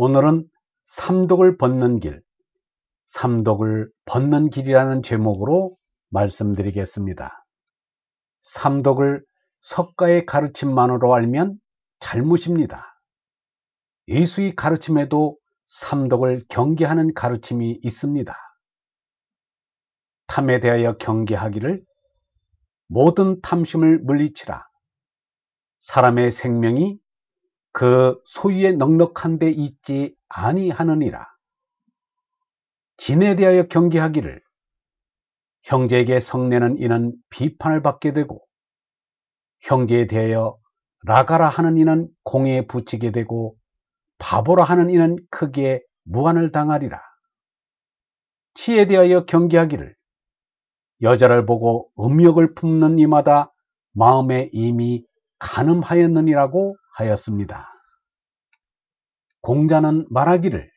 오늘은 삼독을 벗는 길, 삼독을 벗는 길이라는 제목으로 말씀드리겠습니다. 삼독을 석가의 가르침만으로 알면 잘못입니다. 예수의 가르침에도 삼독을 경계하는 가르침이 있습니다. 탐에 대하여 경계하기를 모든 탐심을 물리치라. 사람의 생명이 그 소유에 넉넉한 데 있지 아니하느니라. 진에 대하여 경계하기를 형제에게 성내는 이는 비판을 받게 되고 형제에 대하여 라가라 하는 이는 공에 붙이게 되고 바보라 하는 이는 크게 무한을 당하리라. 치에 대하여 경계하기를 여자를 보고 음욕을 품는 이마다 마음에 이미 간음하였느니라고 하였습니다. 공자는 말하기를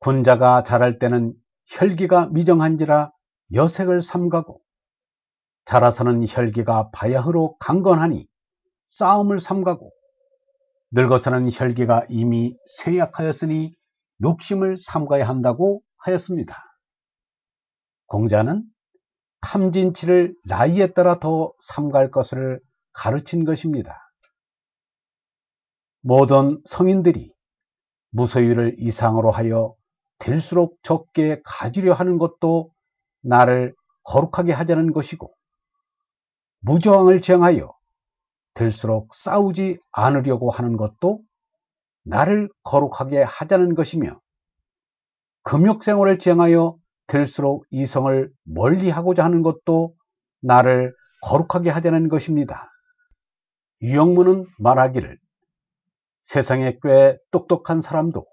군자가 자랄 때는 혈기가 미정한지라 여색을 삼가고 자라서는 혈기가 바야흐로 강건하니 싸움을 삼가고 늙어서는 혈기가 이미 쇠약하였으니 욕심을 삼가야 한다고 하였습니다. 공자는 탐진치를 나이에 따라 더 삼갈 것을 가르친 것입니다. 모든 성인들이 무소유를 이상으로 하여 될수록 적게 가지려 하는 것도 나를 거룩하게 하자는 것이고 무저항을 지향하여 될수록 싸우지 않으려고 하는 것도 나를 거룩하게 하자는 것이며 금욕생활을 지향하여 될수록 이성을 멀리하고자 하는 것도 나를 거룩하게 하자는 것입니다. 유영문은 말하기를 세상에 꽤 똑똑한 사람도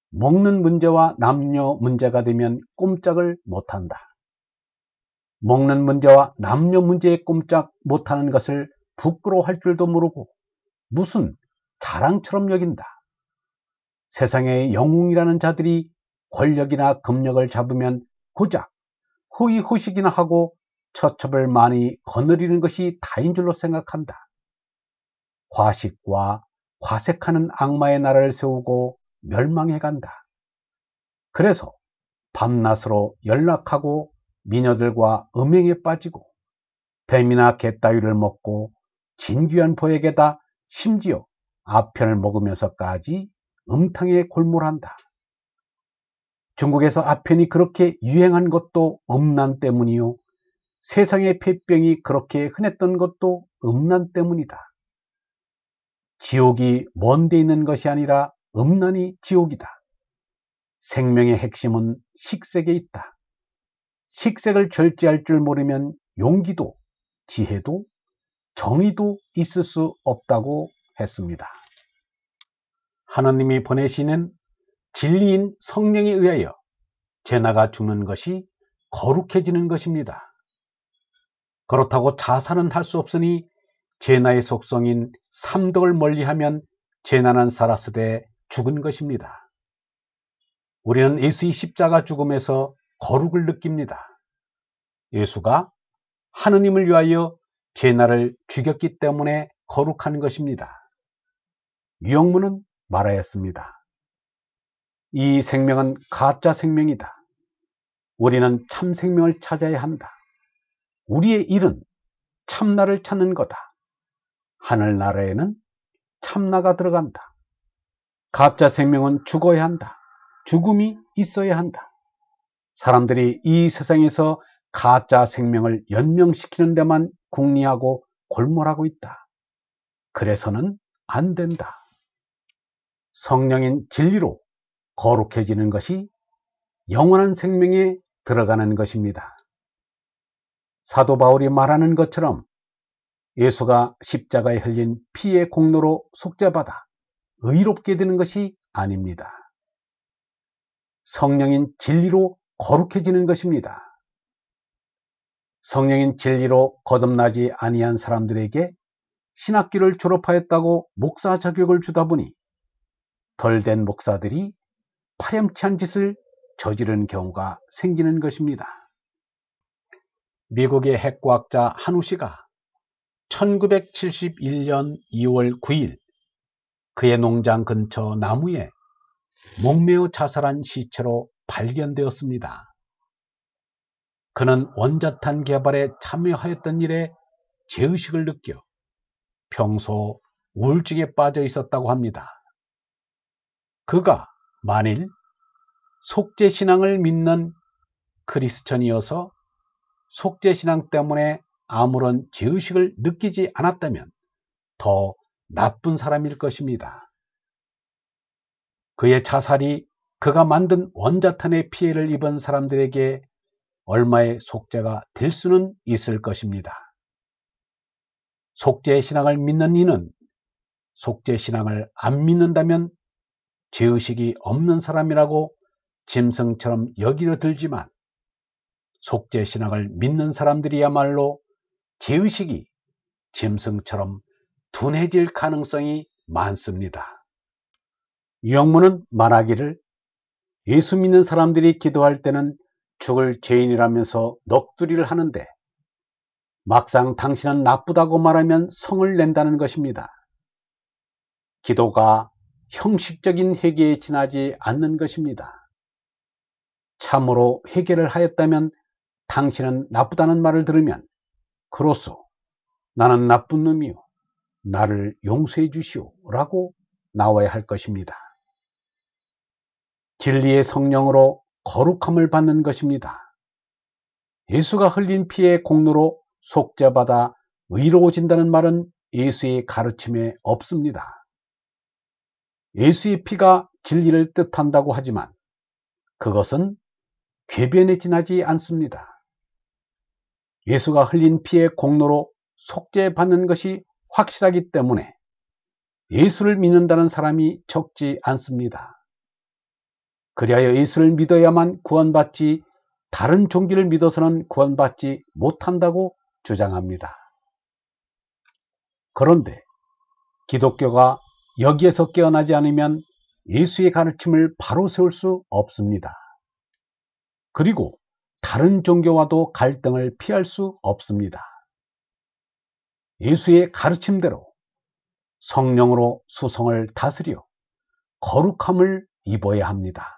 먹는 문제와 남녀 문제가 되면 꼼짝을 못한다. 먹는 문제와 남녀 문제에 꼼짝 못하는 것을 부끄러워할 줄도 모르고 무슨 자랑처럼 여긴다. 세상의 영웅이라는 자들이 권력이나 금력을 잡으면 고작 호의호식이나 하고 처첩을 많이 거느리는 것이 다인 줄로 생각한다. 과식과 과색하는 악마의 나라를 세우고 멸망해간다. 그래서 밤낮으로 연락하고 미녀들과 음행에 빠지고 뱀이나 개 따위를 먹고 진귀한 보에게다 심지어 아편을 먹으면서까지 음탕에 골몰한다. 중국에서 아편이 그렇게 유행한 것도 음란 때문이요. 세상의 폐병이 그렇게 흔했던 것도 음란 때문이다. 지옥이 먼 데 있는 것이 아니라 음란이 지옥이다. 생명의 핵심은 식색에 있다. 식색을 절제할 줄 모르면 용기도 지혜도 정의도 있을 수 없다고 했습니다. 하나님이 보내시는 진리인 성령에 의하여 죄나가 죽는 것이 거룩해지는 것입니다. 그렇다고 자살은 할 수 없으니 죄나의 속성인 삼독을 멀리하면 죄나는 살았으되 죽은 것입니다. 우리는 예수의 십자가 죽음에서 거룩을 느낍니다. 예수가 하느님을 위하여 죄나를 죽였기 때문에 거룩한 것입니다. 유영문은 말하였습니다. 이 생명은 가짜 생명이다. 우리는 참 생명을 찾아야 한다. 우리의 일은 참나를 찾는 거다. 하늘나라에는 참나가 들어간다. 가짜 생명은 죽어야 한다. 죽음이 있어야 한다. 사람들이 이 세상에서 가짜 생명을 연명시키는 데만 궁리하고 골몰하고 있다. 그래서는 안 된다. 성령인 진리로 거룩해지는 것이 영원한 생명에 들어가는 것입니다. 사도 바울이 말하는 것처럼 예수가 십자가에 흘린 피의 공로로 속죄받아 의롭게 되는 것이 아닙니다. 성령인 진리로 거룩해지는 것입니다. 성령인 진리로 거듭나지 아니한 사람들에게 신학교를 졸업하였다고 목사 자격을 주다 보니 덜된 목사들이 파렴치한 짓을 저지르는 경우가 생기는 것입니다. 미국의 핵과학자 한우 씨가 1971년 2월 9일 그의 농장 근처 나무에 목매어 자살한 시체로 발견되었습니다. 그는 원자탄 개발에 참여하였던 일에 죄의식을 느껴 평소 우울증에 빠져 있었다고 합니다. 그가 만일 속죄신앙을 믿는 크리스천이어서 속죄신앙 때문에 아무런 죄의식을 느끼지 않았다면 더 나쁜 사람일 것입니다. 그의 자살이 그가 만든 원자탄의 피해를 입은 사람들에게 얼마의 속죄가 될 수는 있을 것입니다. 속죄신앙을 믿는 이는 속죄신앙을 안 믿는다면 죄의식이 없는 사람이라고 짐승처럼 여기려 들지만 속죄신앙을 믿는 사람들이야말로 죄의식이 짐승처럼 둔해질 가능성이 많습니다. 영문은 말하기를 예수 믿는 사람들이 기도할 때는 죽을 죄인이라면서 넋두리를 하는데 막상 당신은 나쁘다고 말하면 성을 낸다는 것입니다. 기도가 형식적인 회개에 지나지 않는 것입니다. 참으로 회개를 하였다면 당신은 나쁘다는 말을 들으면 그로써 나는 나쁜 놈이요 나를 용서해 주시오 라고 나와야 할 것입니다. 진리의 성령으로 거룩함을 받는 것입니다. 예수가 흘린 피의 공로로 속죄받아 의로워진다는 말은 예수의 가르침에 없습니다. 예수의 피가 진리를 뜻한다고 하지만 그것은 궤변에 지나지 않습니다. 예수가 흘린 피의 공로로 속죄받는 것이 확실하기 때문에 예수를 믿는다는 사람이 적지 않습니다. 그리하여 예수를 믿어야만 구원받지 다른 종교를 믿어서는 구원받지 못한다고 주장합니다. 그런데 기독교가 여기에서 깨어나지 않으면 예수의 가르침을 바로 세울 수 없습니다. 그리고 다른 종교와도 갈등을 피할 수 없습니다. 예수의 가르침대로 성령으로 수성을 다스려 거룩함을 입어야 합니다.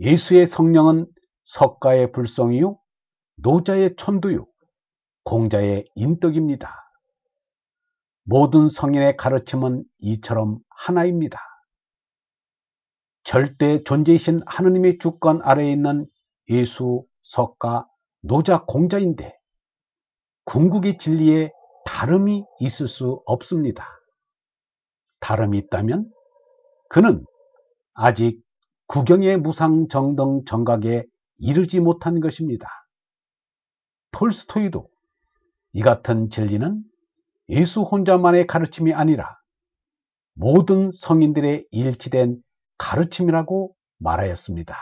예수의 성령은 석가의 불성이요 노자의 천도요 공자의 인덕입니다. 모든 성인의 가르침은 이처럼 하나입니다. 절대 존재이신 하느님의 주권 아래에 있는 예수, 석가, 노자, 공자인데 궁극의 진리에 다름이 있을 수 없습니다. 다름이 있다면 그는 아직 구경의 무상정등 정각에 이르지 못한 것입니다. 톨스토이도 이 같은 진리는 예수 혼자만의 가르침이 아니라 모든 성인들의 일치된 가르침이라고 말하였습니다.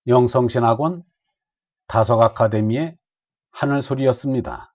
영성신학원 다석아카데미의 하늘소리였습니다.